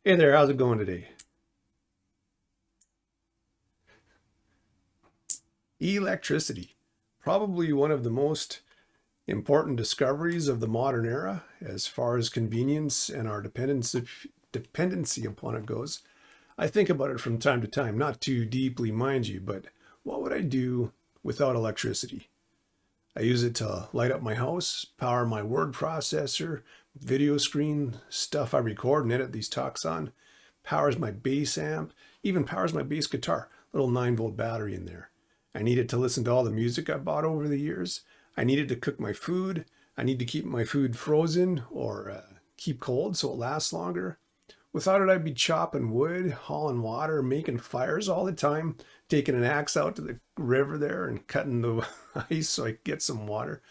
Hey there, how's it going today? Electricity, probably one of the most important discoveries of the modern era as far as convenience and our dependency upon it goes. I think about it from time to time, not too deeply, mind you, but what would I do without electricity? I use it to light up my house, power my word processor, video screen, stuff I record and edit these talks on, powers my bass amp, even powers my bass guitar, little 9-volt battery in there. I need it to listen to all the music I bought over the years. I need it to cook my food. I need to keep my food frozen or keep cold so it lasts longer. Without it, I'd be chopping wood, hauling water, making fires all the time, taking an axe out to the river there and cutting the ice so I could get some water,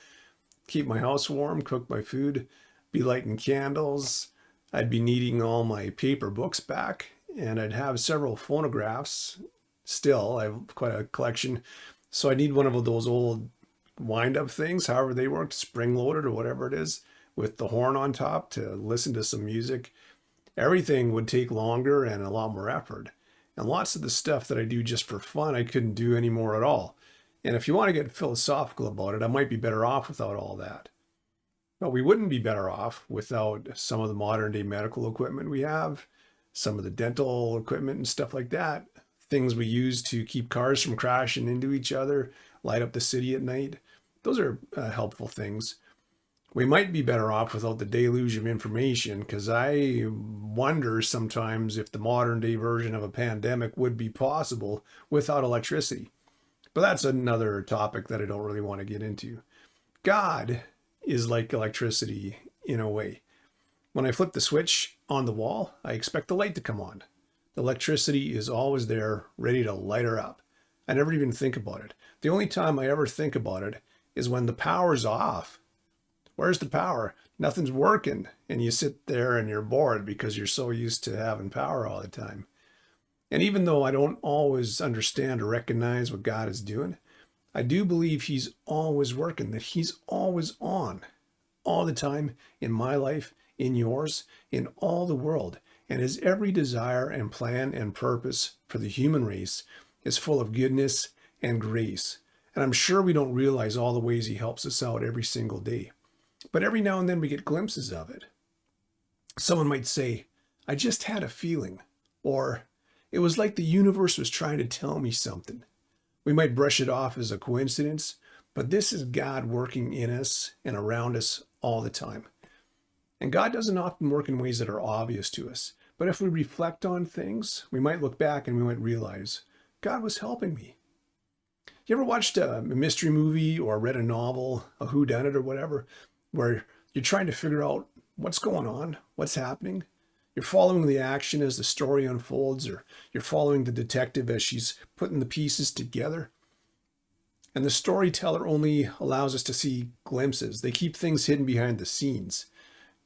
keep my house warm, cook my food, be lighting candles. I'd be needing all my paper books back, and I'd have several phonographs. Still, I have quite a collection. So I need one of those old wind up things, however they work, spring loaded or whatever it is, with the horn on top to listen to some music. Everything would take longer and a lot more effort. And lots of the stuff that I do just for fun, I couldn't do anymore at all. And if you want to get philosophical about it, I might be better off without all that. But we wouldn't be better off without some of the modern day medical equipment we have, some of the dental equipment and stuff like that, things we use to keep cars from crashing into each other, light up the city at night. Those are helpful things. We might be better off without the deluge of information, because I wonder sometimes if the modern day version of a pandemic would be possible without electricity. But that's another topic that I don't really want to get into. God is like electricity in a way. When I flip the switch on the wall, I expect the light to come on. The electricity is always there, ready to light her up. I never even think about it. The only time I ever think about it is when the power's off. Where's the power? Nothing's working. And you sit there and you're bored because you're so used to having power all the time. And even though I don't always understand or recognize what God is doing, I do believe He's always working, that He's always on, all the time, in my life, in yours, in all the world. And His every desire and plan and purpose for the human race is full of goodness and grace. And I'm sure we don't realize all the ways He helps us out every single day. But every now and then we get glimpses of it. Someone might say, I just had a feeling, or it was like the universe was trying to tell me something. We might brush it off as a coincidence, but this is God working in us and around us all the time. And God doesn't often work in ways that are obvious to us. But if we reflect on things, we might look back and we might realize, God was helping me. You ever watched a mystery movie or read a novel, a whodunnit or whatever, where you're trying to figure out what's going on, what's happening? You're following the action as the story unfolds, or you're following the detective as she's putting the pieces together. And the storyteller only allows us to see glimpses. They keep things hidden behind the scenes.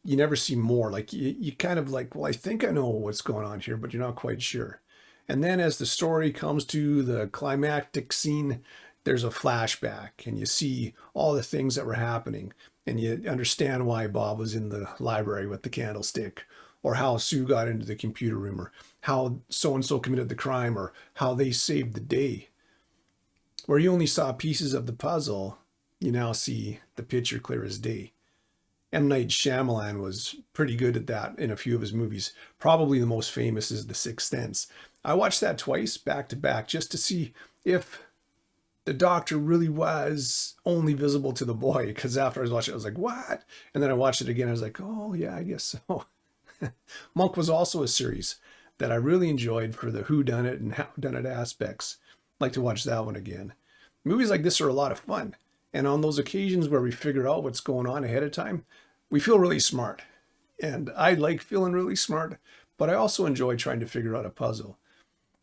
You never see more. Like you kind of like, well, I think I know what's going on here, but you're not quite sure. And then as the story comes to the climactic scene, there's a flashback and you see all the things that were happening and you understand why Bob was in the library with the candlestick, or how Sue got into the computer room, or how so-and-so committed the crime, or how they saved the day. Where you only saw pieces of the puzzle, you now see the picture clear as day. M. Night Shyamalan was pretty good at that in a few of his movies. Probably the most famous is The Sixth Sense. I watched that twice, back to back, just to see if the doctor really was only visible to the boy. Because after I was watching it, I was like, what? And then I watched it again. I was like, oh, yeah, I guess so. Monk was also a series that I really enjoyed for the whodunit and howdunit aspects. I'd like to watch that one again. Movies like this are a lot of fun. And on those occasions where we figure out what's going on ahead of time, we feel really smart. And I like feeling really smart, but I also enjoy trying to figure out a puzzle.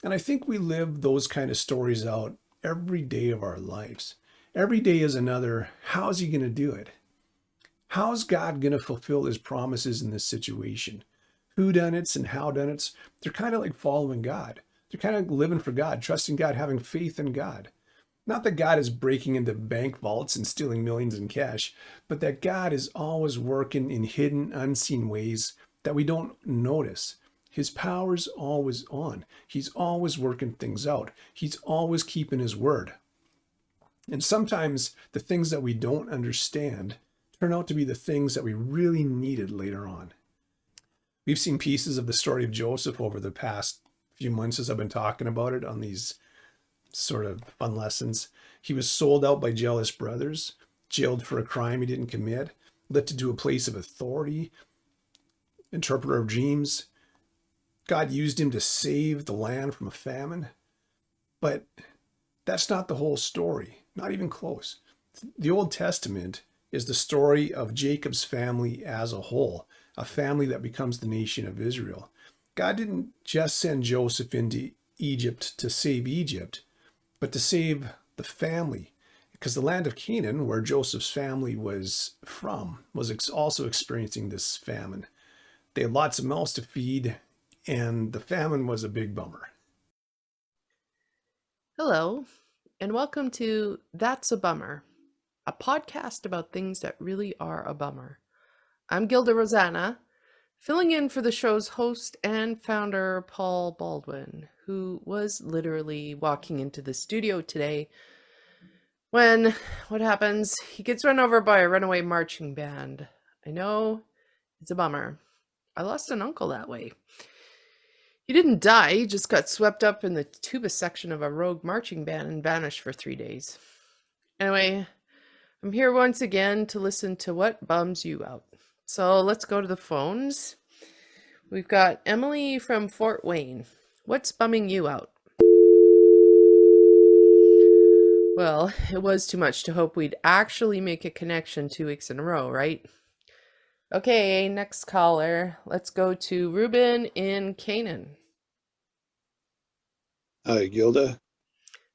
And I think we live those kind of stories out every day of our lives. Every day is another, how's He going to do it? How's God going to fulfill His promises in this situation? Whodunnits and howdunnits, they're kind of like following God. They're kind of living for God, trusting God, having faith in God. Not that God is breaking into bank vaults and stealing millions in cash, but that God is always working in hidden, unseen ways that we don't notice. His power's always on. He's always working things out. He's always keeping his word. And sometimes the things that we don't understand turn out to be the things that we really needed later on. We've seen pieces of the story of Joseph over the past few months as I've been talking about it on these sort of fun lessons. He was sold out by jealous brothers, jailed for a crime he didn't commit, lifted to a place of authority, interpreter of dreams. God used him to save the land from a famine. But that's not the whole story, not even close. The Old Testament is the story of Jacob's family as a whole, a family that becomes the nation of Israel. God didn't just send Joseph into Egypt to save Egypt, but to save the family, because the land of Canaan, where Joseph's family was from, was also experiencing this famine. They had lots of mouths to feed, and the famine was a big bummer. Hello, and welcome to That's a Bummer, a podcast about things that really are a bummer. I'm Gilda Rosanna, filling in for the show's host and founder, Paul Baldwin, who was literally walking into the studio today when, what happens? He gets run over by a runaway marching band. I know, it's a bummer. I lost an uncle that way. He didn't die, he just got swept up in the tuba section of a rogue marching band and vanished for 3 days. Anyway, I'm here once again to listen to what bums you out. So let's go to the phones. We've got Emily from Fort Wayne. What's bumming you out? Well, it was too much to hope we'd actually make a connection 2 weeks in a row, right? Okay, next caller. Let's go to Ruben in Canaan. Hi, Gilda.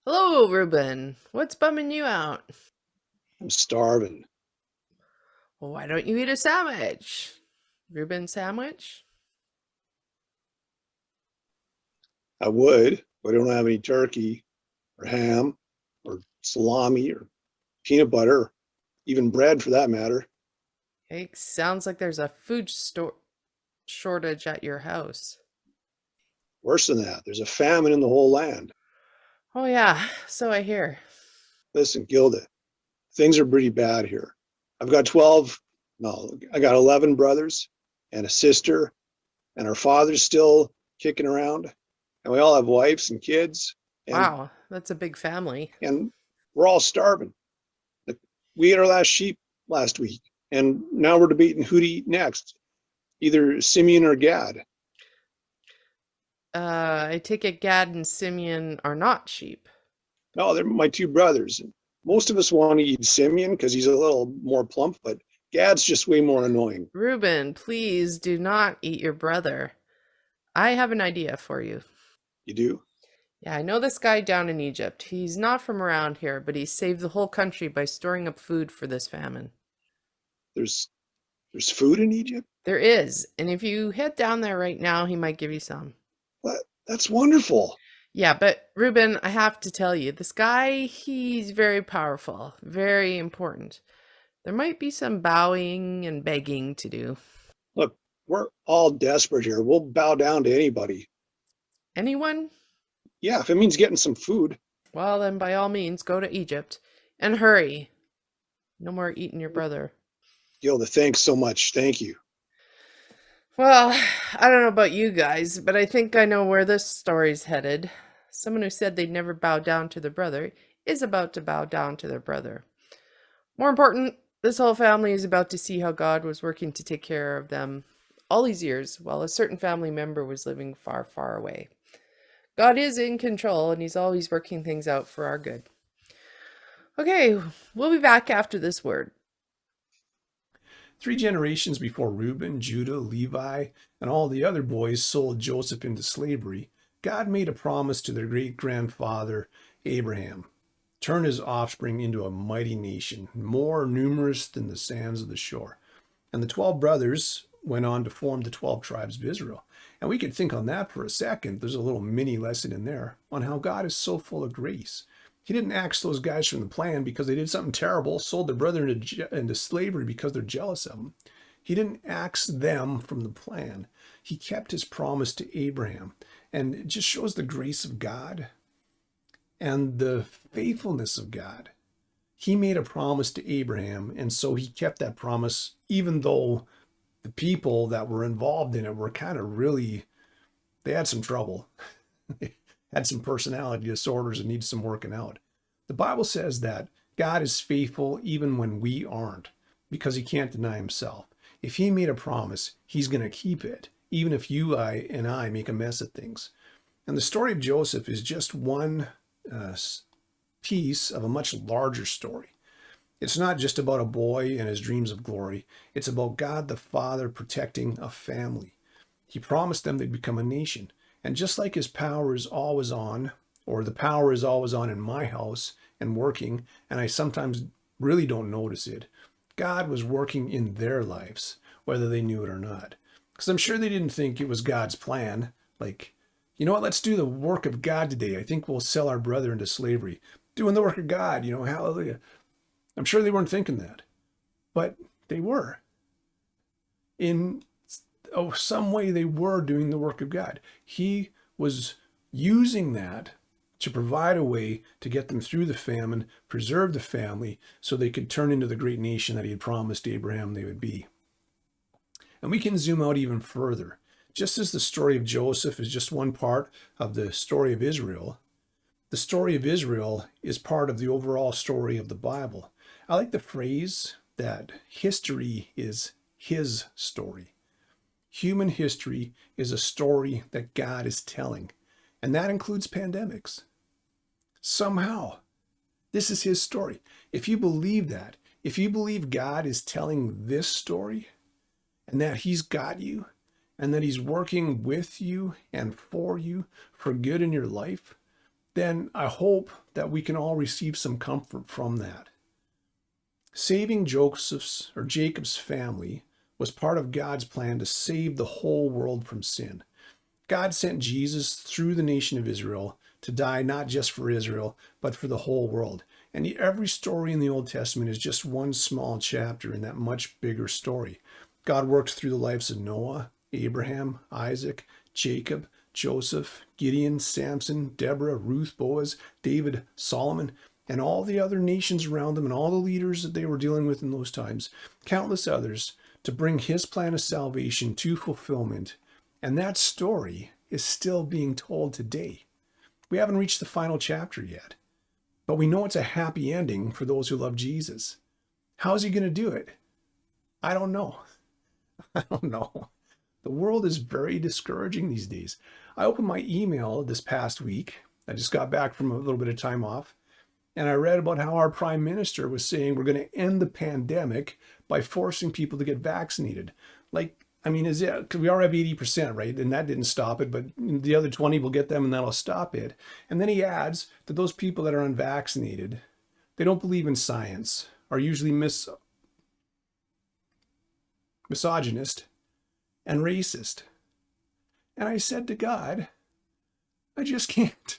Hello, Ruben. What's bumming you out? I'm starving. Well, why don't you eat a sandwich? Ruben sandwich? I would, but I don't have any turkey or ham or salami or peanut butter, or even bread for that matter. It sounds like there's a food shortage at your house. Worse than that, there's a famine in the whole land. Oh yeah, so I hear. Listen, Gilda, things are pretty bad here. I've got 11 brothers and a sister, and our father's still kicking around, and we all have wives and kids. Wow, that's a big family. And we're all starving. We ate our last sheep last week, and now we're debating who to eat next, either Simeon or Gad. I take it Gad and Simeon are not sheep. No, they're my two brothers. Most of us want to eat Simeon because he's a little more plump, but Gad's just way more annoying. Ruben, please do not eat your brother. I have an idea for you. You do? Yeah, I know this guy down in Egypt. He's not from around here, but he saved the whole country by storing up food for this famine. There's food in Egypt? There is, and if you head down there right now, he might give you some. What? That's wonderful. Yeah, but Ruben, I have to tell you, this guy, he's very powerful, very important. There might be some bowing and begging to do. Look, we're all desperate here. We'll bow down to anybody. Anyone? Yeah, if it means getting some food. Well, then by all means, go to Egypt. And hurry. No more eating your brother. Gilda, thanks so much. Thank you. Well, I don't know about you guys, but I think I know where this story's headed. Someone who said they'd never bow down to their brother is about to bow down to their brother. More important, this whole family is about to see how God was working to take care of them all these years while a certain family member was living far, far away. God is in control and he's always working things out for our good. Okay, we'll be back after this word. 3 generations before Reuben, Judah, Levi, and all the other boys sold Joseph into slavery, God made a promise to their great-grandfather Abraham. Turn his offspring into a mighty nation, more numerous than the sands of the shore. And the 12 brothers went on to form the 12 tribes of Israel. And we could think on that for a second. There's a little mini lesson in there on how God is so full of grace. He didn't axe those guys from the plan because they did something terrible, sold their brother into slavery because they're jealous of him. He didn't axe them from the plan. He kept his promise to Abraham. And it just shows the grace of God and the faithfulness of God. He made a promise to Abraham, and so he kept that promise, even though the people that were involved in it were kind of really, they had some trouble. They had some personality disorders and needed some working out. The Bible says that God is faithful even when we aren't, because he can't deny himself. If he made a promise, he's going to keep it, even if I make a mess of things. And the story of Joseph is just one piece of a much larger story. It's not just about a boy and his dreams of glory. It's about God the Father protecting a family. He promised them they'd become a nation. And just like his power is always on, or the power is always on in my house and working, and I sometimes really don't notice it, God was working in their lives, whether they knew it or not. Because I'm sure they didn't think it was God's plan. Like, you know what, let's do the work of God today. I think we'll sell our brother into slavery. Doing the work of God, hallelujah. I'm sure they weren't thinking that, but they were. In some way, they were doing the work of God. He was using that to provide a way to get them through the famine, preserve the family, so they could turn into the great nation that he had promised Abraham they would be. And we can zoom out even further. Just as the story of Joseph is just one part of the story of Israel, the story of Israel is part of the overall story of the Bible. I like the phrase that history is his story. Human history is a story that God is telling, and that includes pandemics. Somehow, this is his story. If you believe that, if you believe God is telling this story, and that he's got you, and that he's working with you and for you for good in your life, then I hope that we can all receive some comfort from that. Saving Jacob's family was part of God's plan to save the whole world from sin. God sent Jesus through the nation of Israel to die not just for Israel, but for the whole world. And every story in the Old Testament is just one small chapter in that much bigger story. God worked through the lives of Noah, Abraham, Isaac, Jacob, Joseph, Gideon, Samson, Deborah, Ruth, Boaz, David, Solomon, and all the other nations around them and all the leaders that they were dealing with in those times, countless others, to bring his plan of salvation to fulfillment. And that story is still being told today. We haven't reached the final chapter yet, but we know it's a happy ending for those who love Jesus. How's he going to do it? I don't know. I don't know. The world is very discouraging these days. I opened my email this past week. I just got back from a little bit of time off, and I read about how our prime minister was saying we're going to end the pandemic by forcing people to get vaccinated. Is it, because we already have 80%, right? And that didn't stop it, but the other 20 will get them and that'll stop it. And then he adds that those people that are unvaccinated, they don't believe in science, are usually misogynist and racist. And I said to God, I just can't.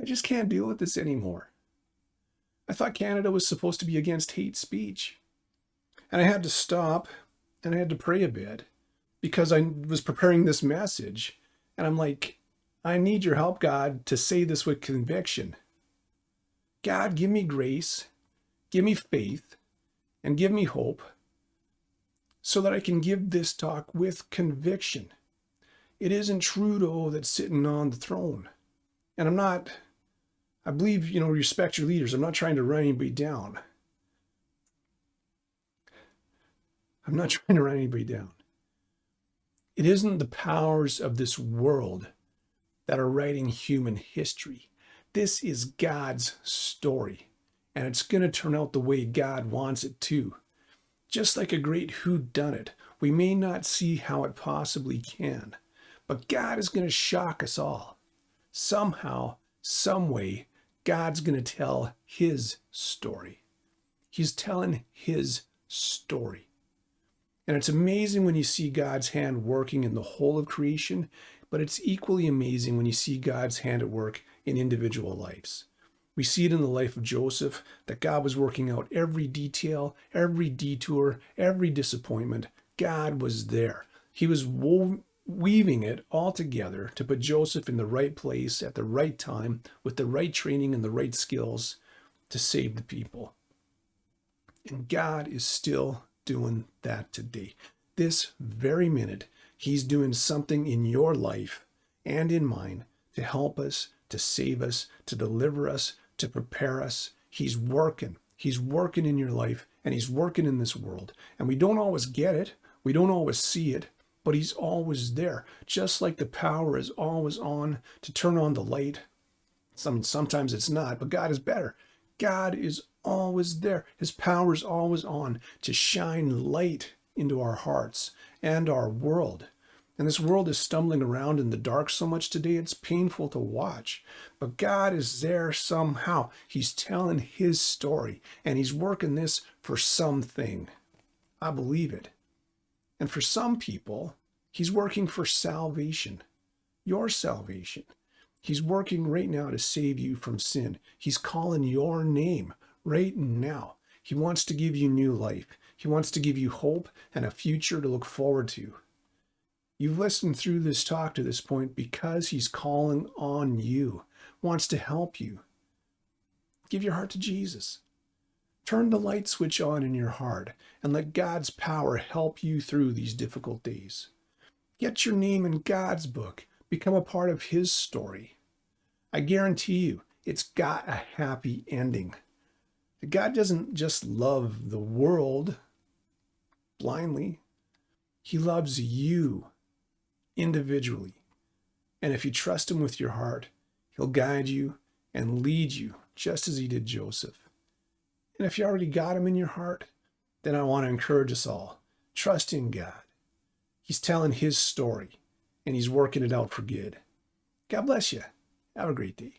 I just can't deal with this anymore. I thought Canada was supposed to be against hate speech. And I had to stop and I had to pray a bit because I was preparing this message. And I'm like, I need your help, God, to say this with conviction. God, give me grace, give me faith, and give me hope so that I can give this talk with conviction. It isn't Trudeau that's sitting on the throne. And I believe, respect your leaders. I'm not trying to run anybody down. I'm not trying to run anybody down. It isn't the powers of this world that are writing human history. This is God's story, and it's going to turn out the way God wants it to. Just like a great whodunnit, we may not see how it possibly can, but God is going to shock us all. Somehow, some way, God's going to tell his story. He's telling his story. And it's amazing when you see God's hand working in the whole of creation, but it's equally amazing when you see God's hand at work in individual lives. We see it in the life of Joseph, that God was working out every detail, every detour, every disappointment. God was there. He was weaving it all together to put Joseph in the right place at the right time with the right training and the right skills to save the people. And God is still doing that today. This very minute, He's doing something in your life and in mine to help us, to save us, to deliver us, to prepare us. He's working. He's working in your life, and He's working in this world. And we don't always get it. We don't always see it, but He's always there. Just like the power is always on to turn on the light. Sometimes it's not, but God is better. God is always there. His power is always on to shine light into our hearts and our world. And this world is stumbling around in the dark so much today, it's painful to watch. But God is there somehow. He's telling His story, and He's working this for something. I believe it. And for some people, He's working for salvation, your salvation. He's working right now to save you from sin. He's calling your name right now. He wants to give you new life. He wants to give you hope and a future to look forward to. You've listened through this talk to this point because He's calling on you, wants to help you. Give your heart to Jesus. Turn the light switch on in your heart and let God's power help you through these difficult days. Get your name in God's book. Become a part of His story. I guarantee you, it's got a happy ending. God doesn't just love the world blindly. He loves you individually. And if you trust Him with your heart, He'll guide you and lead you just as He did Joseph. And if you already got Him in your heart, then I want to encourage us all. Trust in God. He's telling His story, and He's working it out for good. God bless you. Have a great day.